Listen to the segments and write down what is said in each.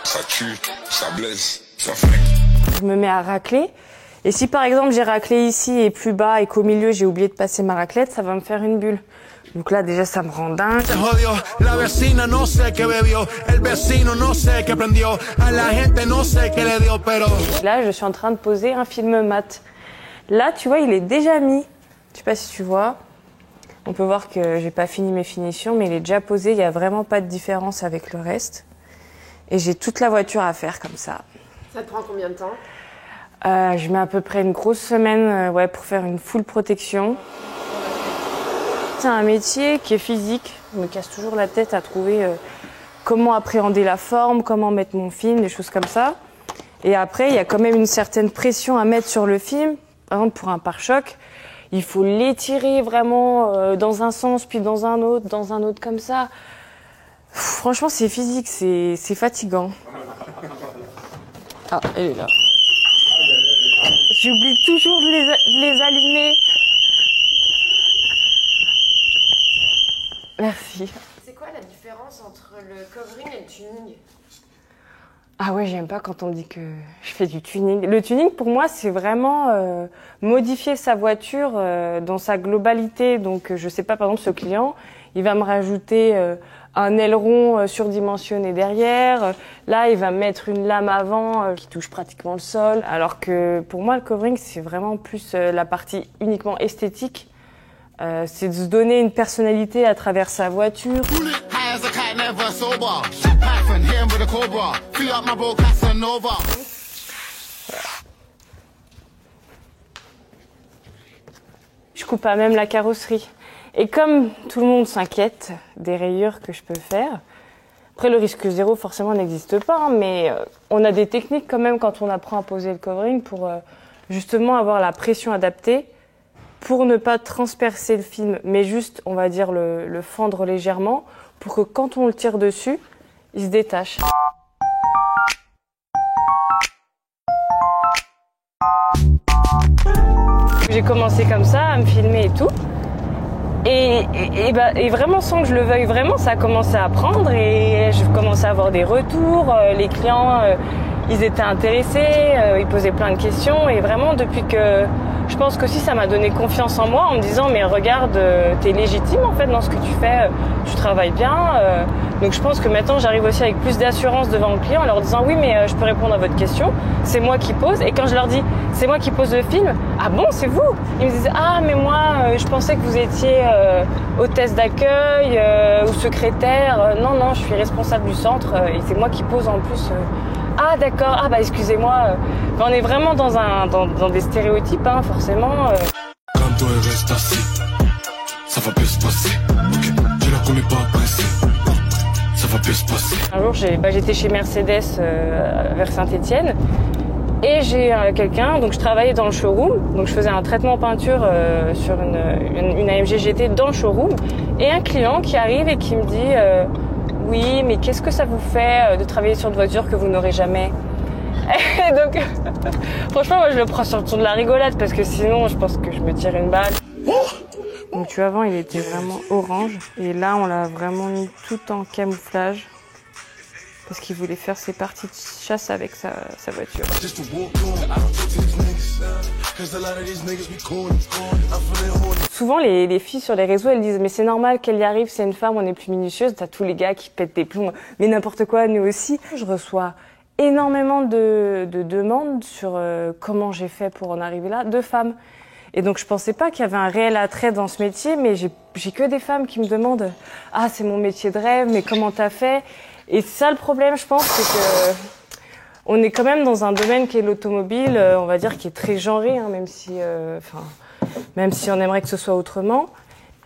Ça tue, ça blesse, ça fait. Je me mets à racler. Et si par exemple j'ai raclé ici et plus bas et qu'au milieu j'ai oublié de passer ma raclette, ça va me faire une bulle. Donc là déjà ça me rend dingue. Là je suis en train de poser un film mat. Là tu vois il est déjà mis. Je sais pas si tu vois. On peut voir que j'ai pas fini mes finitions mais il est déjà posé. Il y a vraiment pas de différence avec le reste. Et j'ai toute la voiture à faire comme ça. Ça te prend combien de temps ? Je mets à peu près une grosse semaine pour faire une full protection. C'est un métier qui est physique. Je me casse toujours la tête à trouver comment appréhender la forme, comment mettre mon film, des choses comme ça. Et après, il y a quand même une certaine pression à mettre sur le film. Par exemple, pour un pare-choc, il faut l'étirer vraiment dans un sens, puis dans un autre comme ça. Franchement, c'est physique, c'est fatigant. Ah, elle est là. J'oublie toujours de les allumer. Merci. C'est quoi la différence entre le covering et le tuning ? Ah ouais, j'aime pas quand on dit que je fais du tuning. Le tuning, pour moi, c'est vraiment modifier sa voiture dans sa globalité. Donc, je sais pas, par exemple, ce client, il va me rajouter un aileron surdimensionné derrière. Là, il va me mettre une lame avant qui touche pratiquement le sol. Alors que pour moi, le covering, c'est vraiment plus la partie uniquement esthétique. C'est de se donner une personnalité à travers sa voiture. Je coupe à même la carrosserie. Et comme tout le monde s'inquiète des rayures que je peux faire, après le risque zéro forcément n'existe pas, hein, mais on a des techniques quand même quand on apprend à poser le covering pour justement avoir la pression adaptée pour ne pas transpercer le film, mais juste, on va dire, le fendre légèrement pour que quand on le tire dessus, il se détache. J'ai commencé comme ça à me filmer et tout. Et vraiment sans que je le veuille vraiment, ça a commencé à prendre et je commençais à avoir des retours. Les clients, ils étaient intéressés, ils posaient plein de questions et vraiment depuis que je pense qu'aussi ça m'a donné confiance en moi en me disant mais regarde, t'es légitime en fait dans ce que tu fais, tu travailles bien. Donc je pense que maintenant j'arrive aussi avec plus d'assurance devant le client en leur disant oui mais je peux répondre à votre question, c'est moi qui pose. Et quand je leur dis c'est moi qui pose le film, ah bon c'est vous? Ils me disent ah mais moi je pensais que vous étiez hôtesse d'accueil ou secrétaire. Non, je suis responsable du centre et c'est moi qui pose en plus. Ah d'accord, ah bah excusez-moi. On est vraiment dans des stéréotypes, hein, forcément. Comme toi et reste assis, ça va bien se passer. Ok, je la connais pas pressée, ça va bien se passer. Un jour, j'étais chez Mercedes vers Saint-Étienne et j'ai quelqu'un, donc je travaillais dans le showroom, donc je faisais un traitement peinture sur une AMG GT dans le showroom et un client qui arrive et qui me dit oui, mais qu'est-ce que ça vous fait de travailler sur une voiture que vous n'aurez jamais? Et donc, franchement, moi je le prends sur le ton de la rigolade parce que sinon je pense que je me tire une balle. Donc tu vois, avant il était vraiment orange et là on l'a vraiment mis tout en camouflage parce qu'il voulait faire ses parties de chasse avec sa voiture. Souvent les filles sur les réseaux elles disent mais c'est normal qu'elle y arrive, c'est une femme, on est plus minutieuse. T'as tous les gars qui pètent des plombs, mais n'importe quoi, nous aussi. Je reçois énormément de demandes sur comment j'ai fait pour en arriver là, de femmes. Et donc je pensais pas qu'il y avait un réel attrait dans ce métier, mais j'ai que des femmes qui me demandent « Ah, c'est mon métier de rêve, mais comment t'as fait ?» Et ça le problème, je pense, c'est que on est quand même dans un domaine qui est l'automobile, on va dire, qui est très genré, hein, même si on aimerait que ce soit autrement.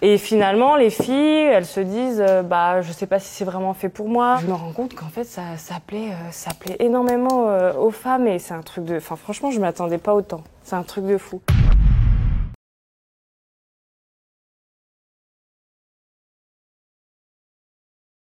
Et finalement, les filles, elles se disent bah je sais pas si c'est vraiment fait pour moi. Je me rends compte qu'en fait ça plaît énormément aux femmes et c'est un truc de franchement, je m'attendais pas autant. C'est un truc de fou.